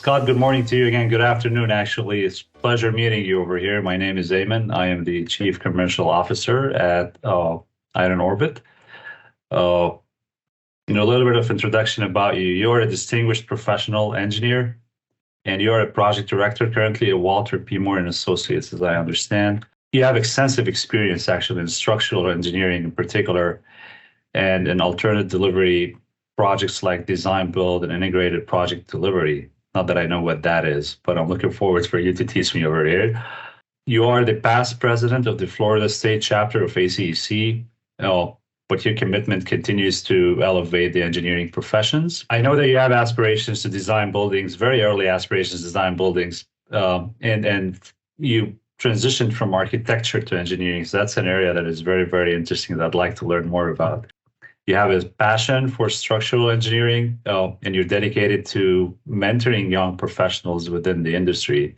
Scott, good morning to you again. Good afternoon, actually. It's a pleasure meeting you over here. My name is Ayman. I am the Chief Commercial Officer at Ironorbit. A little bit of introduction about you. You're a distinguished professional engineer, and you're a project director currently at Walter P. Moore and Associates, as I understand. You have extensive experience, actually, in structural engineering in particular, and in alternate delivery projects like design, build, and integrated project delivery. Not that I know what that is, but I'm looking forward for you to teach me over here. You are the past president of the Florida ACEC Chapter of ACEC, but your commitment continues to elevate the engineering professions. I know that you have aspirations to design buildings, very early aspirations to design buildings, and you transitioned from architecture to engineering. So that's an area that is very, very interesting that I'd like to learn more about. You have a passion for structural engineering, and you're dedicated to mentoring young professionals within the industry.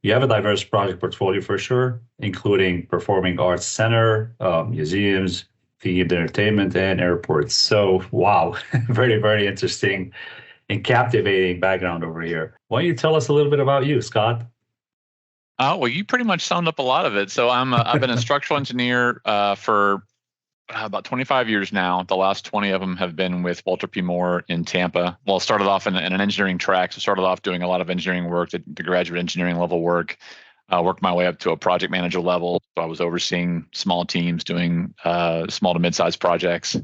You have a diverse project portfolio for sure, including performing arts center, museums, themed entertainment, and airports. So, wow, very, very interesting and captivating background over here. Why don't you tell us a little bit about you, Scott? Well, you pretty much summed up a lot of it. So I've been a structural engineer for about 25 years now. The last 20 of them have been with Walter P. Moore in Tampa. Well, I started off in an engineering track. So started off doing a lot of engineering work, the graduate engineering level work. Worked my way up to a project manager level. So I was overseeing small teams doing small to mid-sized projects.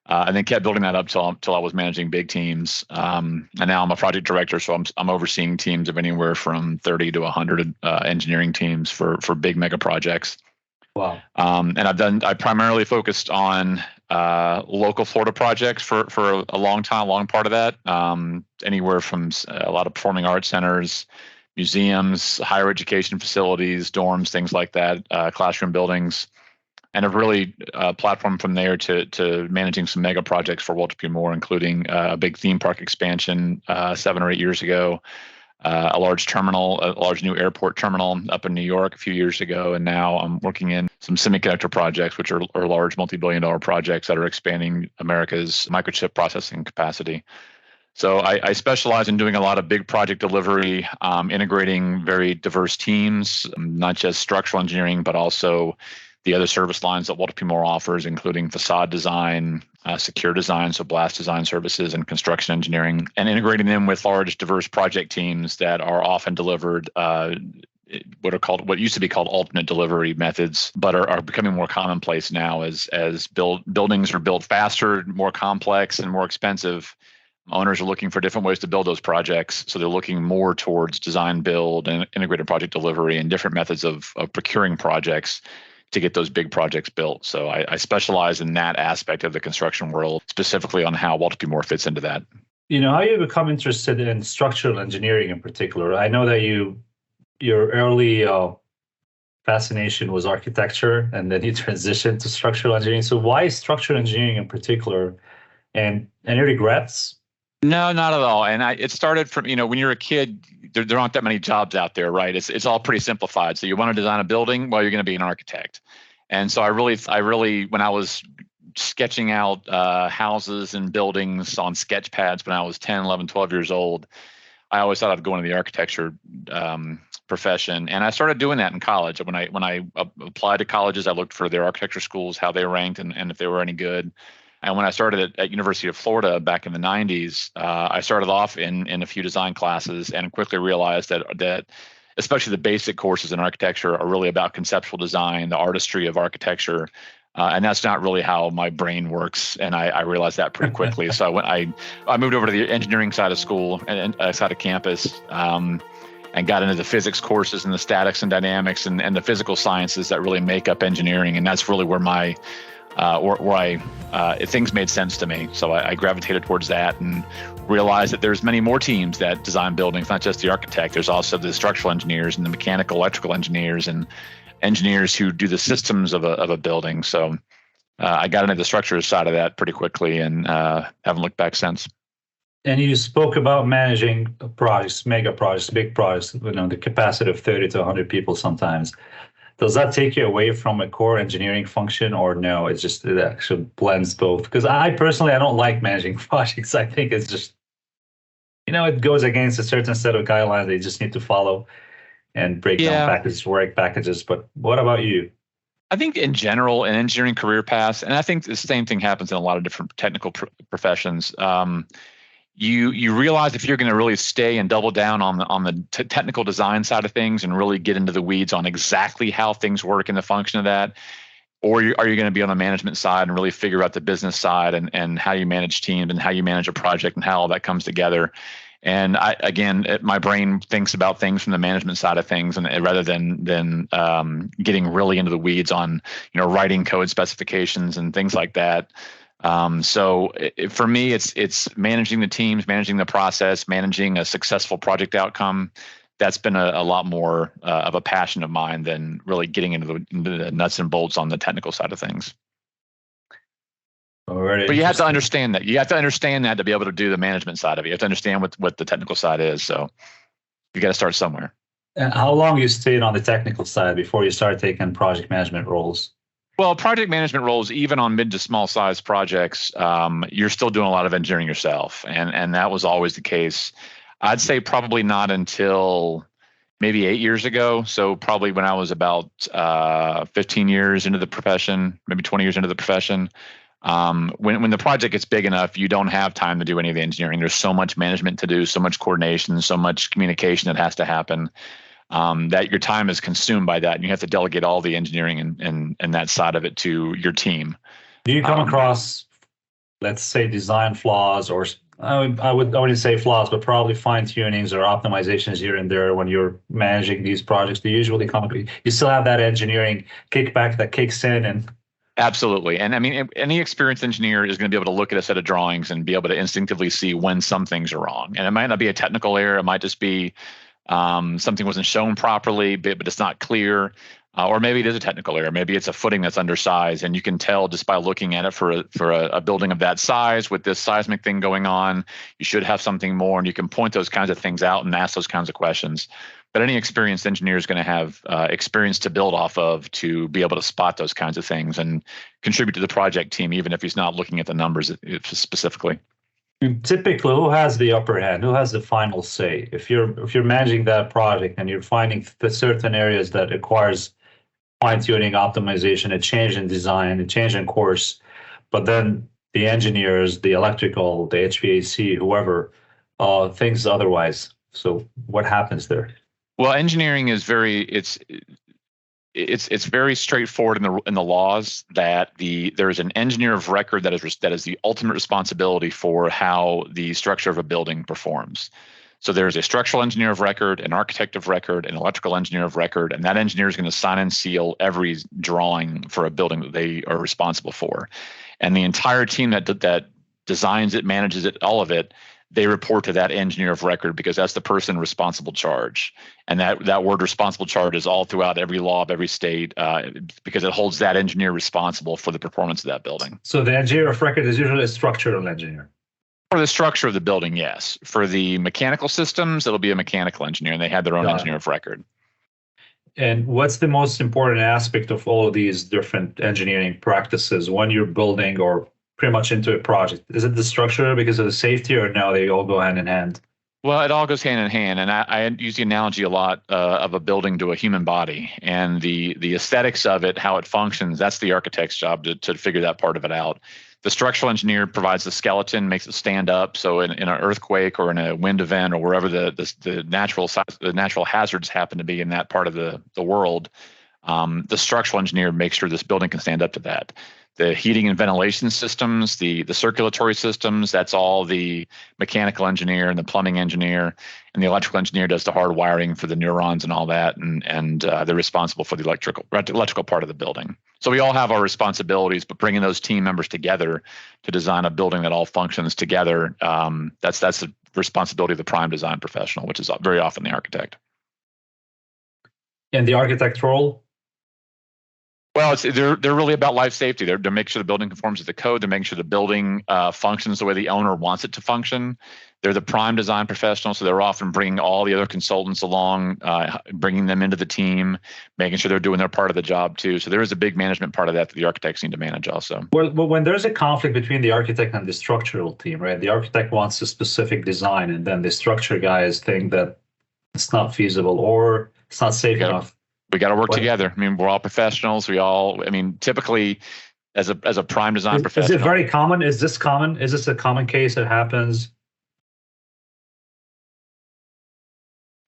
And then kept building that up till I was managing big teams. And now I'm a project director, so I'm overseeing teams of anywhere from 30 to 100 engineering teams for big mega projects. Wow. And I primarily focused on local Florida projects for a long part of that. Anywhere from a lot of performing arts centers, museums, higher education facilities, dorms, things like that, classroom buildings, and have really platformed from there to managing some mega projects for Walter P. Moore, including a big theme park expansion 7 or 8 years ago, a large new airport terminal up in New York a few years ago, and now I'm working in some semiconductor projects, which are large multi-billion-dollar projects that are expanding America's microchip processing capacity. So I specialize in doing a lot of big project delivery, integrating very diverse teams, not just structural engineering, but also the other service lines that Walter P. Moore offers, including facade design, secure design, so blast design services, and construction engineering, and integrating them with large, diverse project teams that are often delivered what used to be called alternate delivery methods, but are becoming more commonplace now as buildings are built faster, more complex, and more expensive. Owners are looking for different ways to build those projects, so they're looking more towards design, build, and integrated project delivery and different methods of procuring projects to get those big projects built. So I specialize in that aspect of the construction world, specifically on how Walter P. Moore fits into that. How you become interested in structural engineering in particular? I know that your early fascination was architecture, and then you transitioned to structural engineering. So why structural engineering in particular? And any regrets? No, not at all. And it started from, when you're a kid, there aren't that many jobs out there, right? It's all pretty simplified. So you want to design a building, well, you're going to be an architect. And so I really, when I was sketching out houses and buildings on sketch pads when I was 10, 11, 12 years old, I always thought I'd go into the architecture profession. And I started doing that in college. When I applied to colleges, I looked for their architecture schools, how they ranked, and if they were any good. And when I started at University of Florida back in the 90s, I started off in a few design classes and quickly realized that especially the basic courses in architecture are really about conceptual design, the artistry of architecture. And that's not really how my brain works. And I realized that pretty quickly. So I moved over to the engineering side of school and side of campus and got into the physics courses and the statics and dynamics and the physical sciences that really make up engineering. And that's really where things made sense to me. So I gravitated towards that and realized that there's many more teams that design buildings, not just the architect. There's also the structural engineers and the mechanical, electrical engineers and engineers who do the systems of a building. So I got into the structures side of that pretty quickly and haven't looked back since. And you spoke about managing projects, mega projects, big projects, the capacity of 30 to 100 people sometimes. Does that take you away from a core engineering function, or no? It actually blends both. Because I personally, I don't like managing projects. I think it's just it goes against a certain set of guidelines they just need to follow and break down Yeah, packages, work packages. But what about you? I think in general, in engineering career paths, and I think the same thing happens in a lot of different technical professions. You realize if you're going to really stay and double down on the technical design side of things and really get into the weeds on exactly how things work and the function of that, or are you going to be on the management side and really figure out the business side and how you manage teams and how you manage a project and how all that comes together. And my brain thinks about things from the management side of things, and rather than getting really into the weeds on writing code specifications and things like that. For me, it's managing the teams, managing the process, managing a successful project outcome. That's been a lot more of a passion of mine than really getting into the nuts and bolts on the technical side of things. But you have to understand that. You have to understand that to be able to do the management side of it. You have to understand what the technical side is. So you got to start somewhere. And how long you stayed on the technical side before you started taking project management roles? Well, project management roles, even on mid to small size projects, you're still doing a lot of engineering yourself. And that was always the case. I'd say probably not until maybe 8 years ago. So probably when I was about 15 years into the profession, maybe 20 years into the profession. When the project gets big enough, you don't have time to do any of the engineering. There's so much management to do, so much coordination, so much communication that has to happen, that your time is consumed by that. And you have to delegate all the engineering and that side of it to your team. Do you come across, let's say, design flaws, or I wouldn't say flaws, but probably fine tunings or optimizations here and there when you're managing these projects? Do you usually you still have that engineering kickback that kicks in? And absolutely. And I mean, any experienced engineer is going to be able to look at a set of drawings and be able to instinctively see when some things are wrong. And it might not be a technical error. It might just be something wasn't shown properly, but it's not clear. Or maybe it is a technical error. Maybe it's a footing that's undersized, and you can tell just by looking at it for a building of that size with this seismic thing going on, you should have something more, and you can point those kinds of things out and ask those kinds of questions. But any experienced engineer is going to have experience to build off of to be able to spot those kinds of things and contribute to the project team, even if he's not looking at the numbers specifically. Typically, who has the upper hand? Who has the final say? If you're managing that project and you're finding certain areas that requires fine-tuning, optimization, a change in design, a change in course, but then the engineers, the electrical, the HVAC, whoever, thinks otherwise. So what happens there? Well, engineering is it's very straightforward in the laws that there is an engineer of record that is the ultimate responsibility for how the structure of a building performs. So there's a structural engineer of record, an architect of record, an electrical engineer of record, and that engineer is going to sign and seal every drawing for a building that they are responsible for. And the entire team that designs it, manages it, all of it, they report to that engineer of record because that's the person responsible charge. And that word responsible charge is all throughout every law of every state because it holds that engineer responsible for the performance of that building. So the engineer of record is usually a structural engineer. For the structure of the building, yes. For the mechanical systems, it'll be a mechanical engineer, and they have their own engineer of record. And what's the most important aspect of all of these different engineering practices when you're building or pretty much into a project? Is it the structure because of the safety, or no, they all go hand in hand? Well, it all goes hand in hand, and I use the analogy a lot of a building to a human body, and the aesthetics of it, how it functions. That's the architect's job to figure that part of it out. The structural engineer provides the skeleton, makes it stand up. So in an earthquake or in a wind event or wherever the natural hazards happen to be in that part of the world, the structural engineer makes sure this building can stand up to that. The heating and ventilation systems, the circulatory systems, that's all the mechanical engineer and the plumbing engineer, and the electrical engineer does the hard wiring for the neurons and all that, and they're responsible for the electrical part of the building. So we all have our responsibilities, but bringing those team members together to design a building that all functions together, that's the responsibility of the prime design professional, which is very often the architect. And the architect role? Well, they're really about life safety. They're to make sure the building conforms to the code. They're making sure the building functions the way the owner wants it to function. They're the prime design professional, so they're often bringing all the other consultants along, bringing them into the team, making sure they're doing their part of the job too. So there is a big management part of that the architects need to manage also. Well, when there's a conflict between the architect and the structural team, right? The architect wants a specific design, and then the structure guys think that it's not feasible or it's not safe enough. We got to work together. I mean, we're all professionals. Typically, as a prime design professional. Is it very common? Is this common? Is this a common case that happens?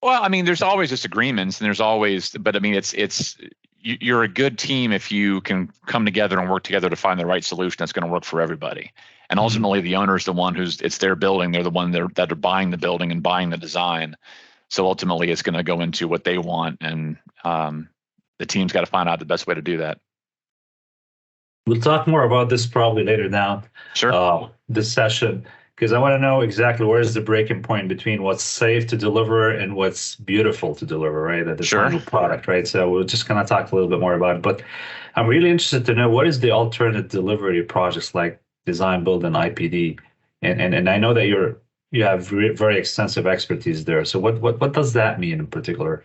Well, I mean, there's always disagreements, and but I mean, you're a good team if you can come together and work together to find the right solution that's going to work for everybody. And ultimately, the owner is the one it's their building. They're the one that are buying the building and buying the design. So ultimately, it's going to go into what they want, and the team's got to find out the best way to do that. We'll talk more about this probably later down. Sure. This session, because I want to know exactly where is the breaking point between what's safe to deliver and what's beautiful to deliver, right? The final product, right? So we're just going to talk a little bit more about it. But I'm really interested to know, what is the alternate delivery projects like design, build, and IPD? And I know that you have very extensive expertise there. So what does that mean in particular?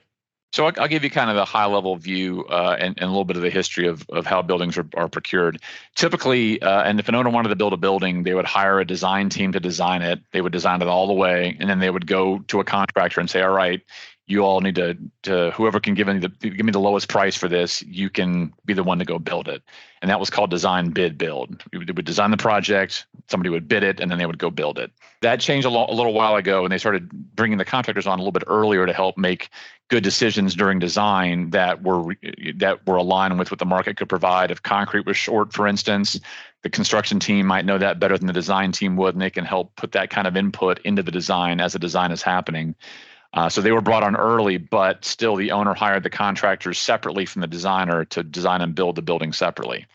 So I'll give you kind of the high level view and a little bit of the history of how buildings are procured. Typically, and if an owner wanted to build a building, they would hire a design team to design it. They would design it all the way, and then they would go to a contractor and say, all right, you all need to whoever can give me the lowest price for this, you can be the one to go build it. And that was called design, bid, build. We would design the project, somebody would bid it, and then they would go build it. That changed a little while ago, and they started bringing the contractors on a little bit earlier to help make good decisions during design that were aligned with what the market could provide. If concrete was short, for instance, the construction team might know that better than the design team would, and they can help put that kind of input into the design as the design is happening. So they were brought on early, but still the owner hired the contractors separately from the designer to design and build the building separately.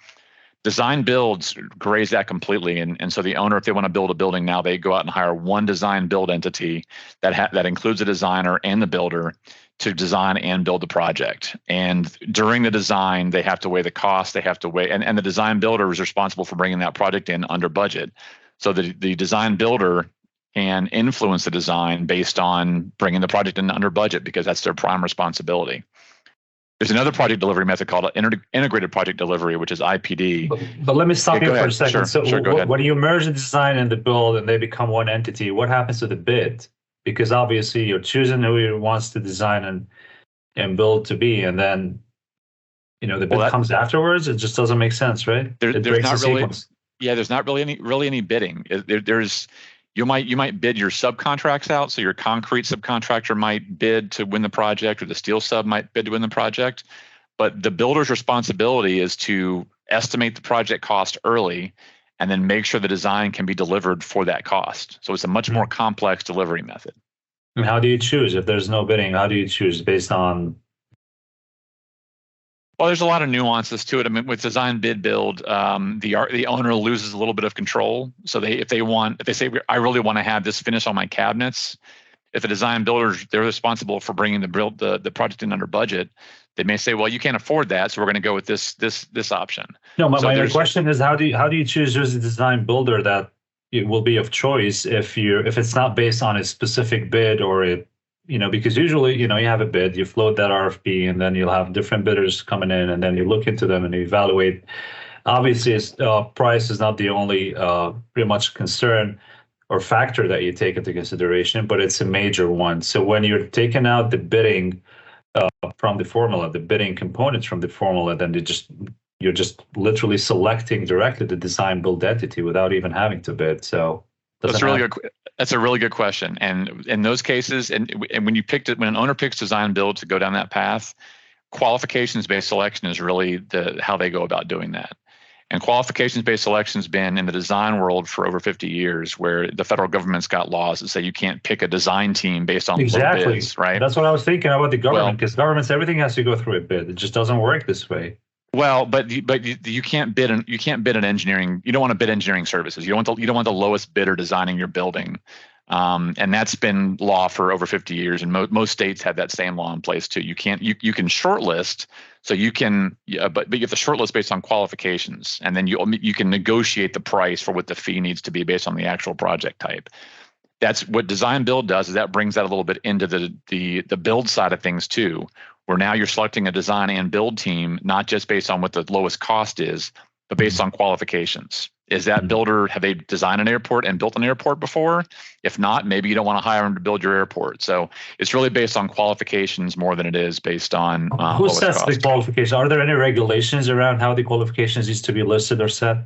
Design builds graze that completely, and so the owner, if they want to build a building now, they go out and hire one design build entity that includes a designer and the builder to design and build the project. And during the design, they have to weigh the cost, they have to weigh, and the design builder is responsible for bringing that project in under budget. So the design builder can influence the design based on bringing the project in under budget, because that's their prime responsibility. There's another project delivery method called integrated project delivery, which is IPD. But let me stop you for a second. Sure, when you merge the design and the build and they become one entity, what happens to the bid? Because obviously you're choosing who you wants to design and build to be, and then the bid comes afterwards. It just doesn't make sense, right? There's not really, there's not really any bidding. You might bid your subcontracts out. So your concrete subcontractor might bid to win the project, or the steel sub might bid to win the project. But the builder's responsibility is to estimate the project cost early and then make sure the design can be delivered for that cost. So it's a much more complex delivery method. And how do you choose if there's no bidding? How do you choose based on? Well, there's a lot of nuances to it. I mean, with design, bid, build, the owner loses a little bit of control. So if they say, I really want to have this finish on my cabinets, if the design builders, they're responsible for bringing the project in under budget, they may say, well, you can't afford that, so we're going to go with this option. No, my question is, how do you choose who's the design builder that it will be of choice if it's not based on a specific bid or because usually, you have a bid, you float that RFP, and then you'll have different bidders coming in, and then you look into them and you evaluate. Obviously, price is not the only pretty much concern or factor that you take into consideration, but it's a major one. So when you're taking out the bidding from the formula, the bidding components from the formula, then you're just literally selecting directly the design build entity without even having to bid. So that's a really good question. And in those cases, and when an owner picks design build to go down that path, qualifications-based selection is really how they go about doing that. And qualifications-based selection has been in the design world for over 50 years, where the federal government's got laws that say you can't pick a design team based on low bids, right? That's what I was thinking about the government, because governments, everything has to go through a bid. It just doesn't work this way. Well, but you can't bid an engineering. You don't want to bid engineering services. You don't want the lowest bidder designing your building. And that's been law for over 50 years, and most states have that same law in place too. You can shortlist, so you can, but you have to shortlist based on qualifications, and then you can negotiate the price for what the fee needs to be based on the actual project type. That's what design build does, is that brings that a little bit into the build side of things too, where now you're selecting a design and build team, not just based on what the lowest cost is, but based on qualifications. Is that builder, have they designed an airport and built an airport before? If not, maybe you don't want to hire them to build your airport. So it's really based on qualifications more than it is based on who sets cost. the qualifications? Are there any regulations around how the qualifications needs to be listed or set?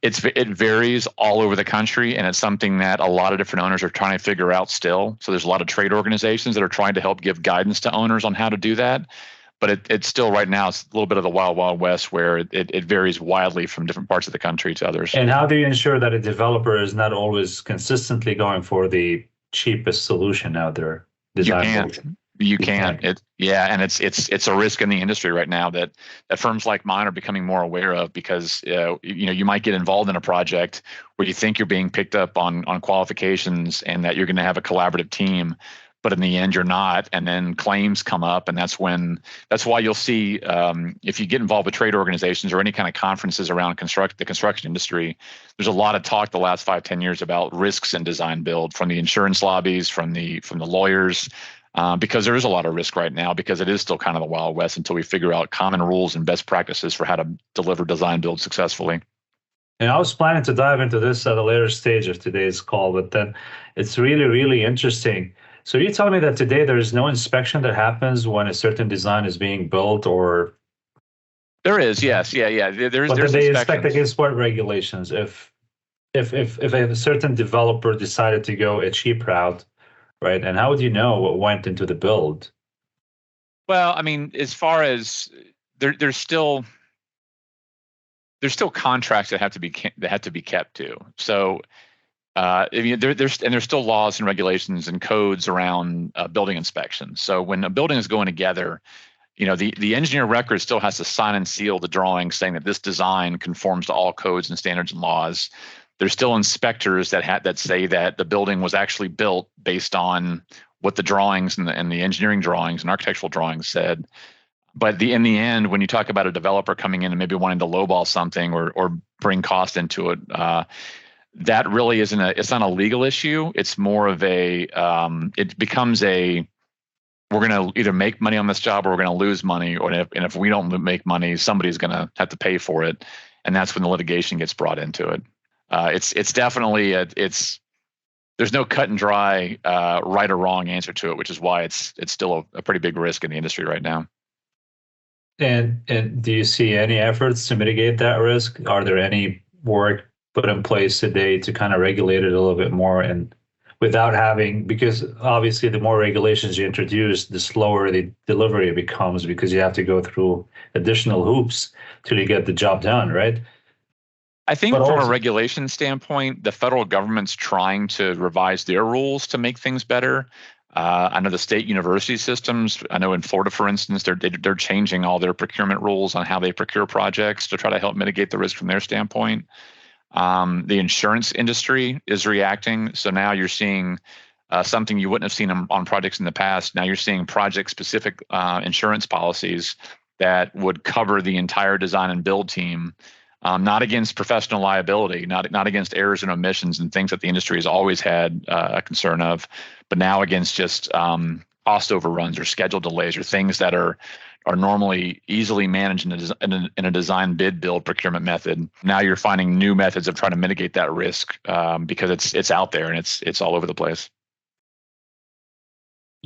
It varies all over the country, and it's something that a lot of different owners are trying to figure out still. So there's a lot of trade organizations that are trying to help give guidance to owners on how to do that. But it's still, right now, it's a little bit of the wild, wild west, where it varies widely from different parts of the country to others. And how do you ensure that a developer is not always consistently going for the cheapest solution out there? You can. And it's a risk in the industry right now that firms like mine are becoming more aware of, because you might get involved in a project where you think you're being picked up on qualifications and that you're going to have a collaborative team, but in the end you're not, and then claims come up, and that's why you'll see, if you get involved with trade organizations or any kind of conferences around the construction industry, there's a lot of talk the last 5-10 years about risks in design build, from the insurance lobbies, from the lawyers, because there is a lot of risk right now, because it is still kind of the Wild West until we figure out common rules and best practices for how to deliver design build successfully. And I was planning to dive into this at a later stage of today's call, but then it's really, really interesting. So you tell me that today there is no inspection that happens when a certain design is being built, or? There is, yes, yeah. There's they inspect against what regulations? If a certain developer decided to go a cheap route, right? And how would you know what went into the build? Well, I mean, as far as there's still contracts that have to be kept to. So. There's still laws and regulations and codes around building inspections. So when a building is going together, the engineer record still has to sign and seal the drawing saying that this design conforms to all codes and standards and laws. There's still inspectors that say that the building was actually built based on what the drawings and the engineering drawings and architectural drawings said. But in the end, when you talk about a developer coming in and maybe wanting to lowball something or bring cost into it, that really it's not a legal issue. It's more of it becomes we're going to either make money on this job or we're going to lose money. And if we don't make money, somebody's going to have to pay for it. And that's when the litigation gets brought into it. It's definitely, there's no cut and dry right or wrong answer to it, which is why it's still a pretty big risk in the industry right now. And do you see any efforts to mitigate that risk? Are there any work put in place today to kind of regulate it a little bit more, and without having, because obviously the more regulations you introduce, the slower the delivery becomes, because you have to go through additional hoops till you get the job done, right? I think from a regulation standpoint, the federal government's trying to revise their rules to make things better. I know the state university systems, I know in Florida, for instance, they're changing all their procurement rules on how they procure projects to try to help mitigate the risk from their standpoint. The insurance industry is reacting. So now you're seeing something you wouldn't have seen on projects in the past. Now you're seeing project-specific insurance policies that would cover the entire design and build team, not against professional liability, not against errors and omissions and things that the industry has always had a concern of, but now against just cost overruns or schedule delays or things that are normally easily managed in a design bid build procurement method. Now you're finding new methods of trying to mitigate that risk because it's out there and it's all over the place.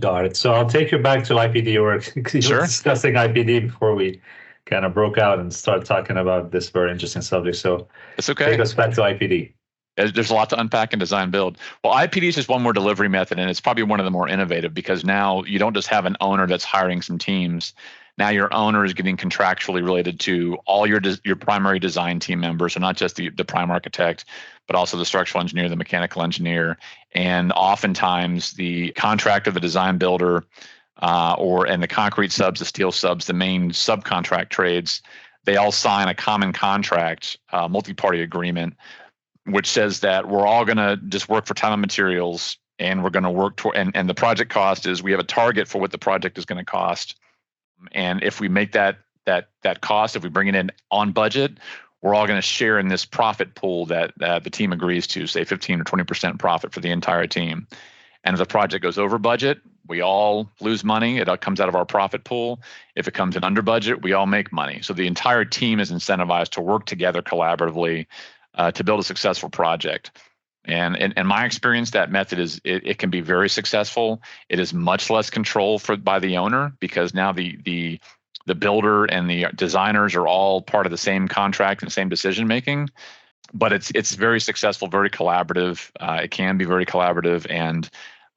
Got it. So I'll take you back to IPD work. Sure. Discussing IPD before we kind of broke out and start talking about this very interesting subject. So it's okay. Take us back to IPD. There's a lot to unpack in design build. Well, IPD is just one more delivery method, and it's probably one of the more innovative, because now you don't just have an owner that's hiring some teams. Now your owner is getting contractually related to all your primary design team members, so not just the prime architect, but also the structural engineer, the mechanical engineer, and oftentimes the contractor, the design builder, and the concrete subs, the steel subs, the main subcontract trades. They all sign a common contract, multi-party agreement, which says that we're all going to just work for time and materials, and we're going to work toward, and the project cost is, we have a target for what the project is going to cost. And if we make that cost, if we bring it in on budget, we're all going to share in this profit pool that the team agrees to, say 15 or 20% profit for the entire team. And if the project goes over budget, we all lose money. It comes out of our profit pool. If it comes in under budget, we all make money. So the entire team is incentivized to work together collaboratively to build a successful project. And in my experience, that method it can be very successful. It is much less control by the owner, because now the builder and the designers are all part of the same contract and same decision making. But it's very successful, very collaborative. It can be very collaborative, and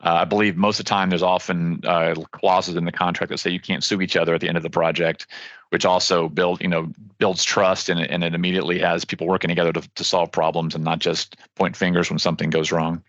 I believe most of the time there's often clauses in the contract that say you can't sue each other at the end of the project, which also builds trust, and it immediately has people working together to solve problems and not just point fingers when something goes wrong.